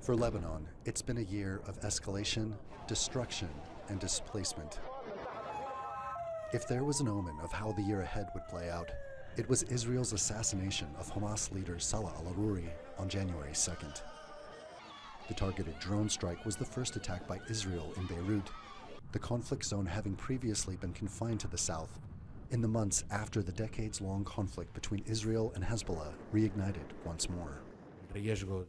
For Lebanon, it's been a year of escalation, destruction, and displacement. If there was an omen of how the year ahead would play out, it was Israel's assassination of Hamas leader Salah al-Aruri on January 2nd. The targeted drone strike was the first attack by Israel in Beirut, the conflict zone having previously been confined to the south, in the months after the decades-long conflict between Israel and Hezbollah reignited once more.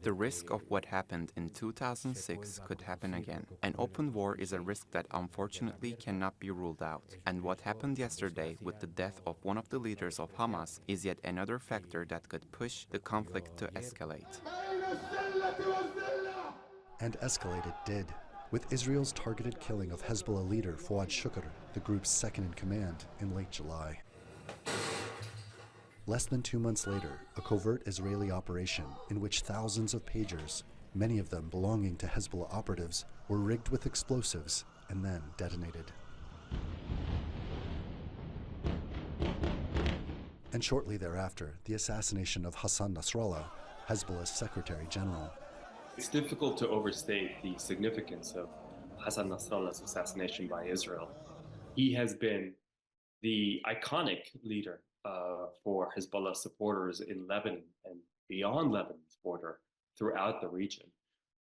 The risk of what happened in 2006 could happen again. An open war is a risk that unfortunately cannot be ruled out. And what happened yesterday with the death of one of the leaders of Hamas is yet another factor that could push the conflict to escalate. And escalate it did, with Israel's targeted killing of Hezbollah leader Fouad Shukr, the group's second-in-command, in late July. Less than 2 months later, a covert Israeli operation in which thousands of pagers, many of them belonging to Hezbollah operatives, were rigged with explosives and then detonated. And shortly thereafter, the assassination of Hassan Nasrallah, Hezbollah's Secretary General. It's difficult to overstate the significance of Hassan Nasrallah's assassination by Israel. He has been the iconic leader for Hezbollah supporters in Lebanon and beyond Lebanon's border throughout the region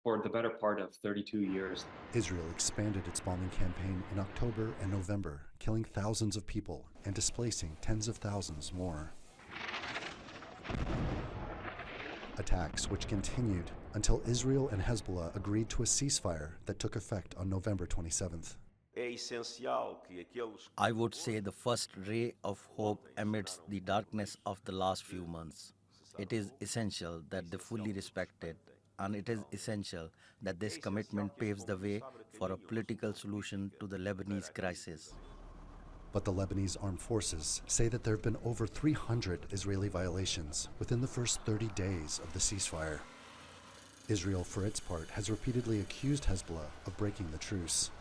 for the better part of 32 years. Israel expanded its bombing campaign in October and November, killing thousands of people and displacing tens of thousands more. Attacks which continued until Israel and Hezbollah agreed to a ceasefire that took effect on November 27th. I would say the first ray of hope amidst the darkness of the last few months. It is essential that they fully respect it, and it is essential that this commitment paves the way for a political solution to the Lebanese crisis. But the Lebanese armed forces say that there have been over 300 Israeli violations within the first 30 days of the ceasefire. Israel, for its part, has repeatedly accused Hezbollah of breaking the truce.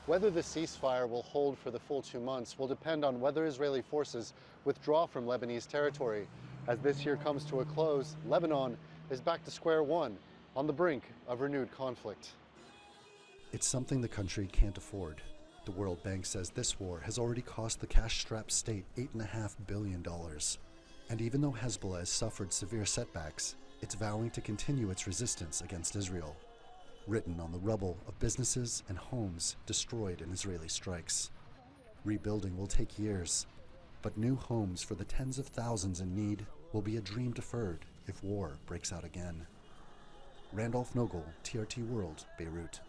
Whether the ceasefire will hold for the full 2 months will depend on whether Israeli forces withdraw from Lebanese territory. As this year comes to a close, Lebanon is back to square one, on the brink of renewed conflict. It's something the country can't afford. The World Bank says this war has already cost the cash-strapped state $8.5 billion. And even though Hezbollah has suffered severe setbacks, it's vowing to continue its resistance against Israel, written on the rubble of businesses and homes destroyed in Israeli strikes. Rebuilding will take years, but new homes for the tens of thousands in need will be a dream deferred if war breaks out again. Randolph Nogel, TRT World, Beirut.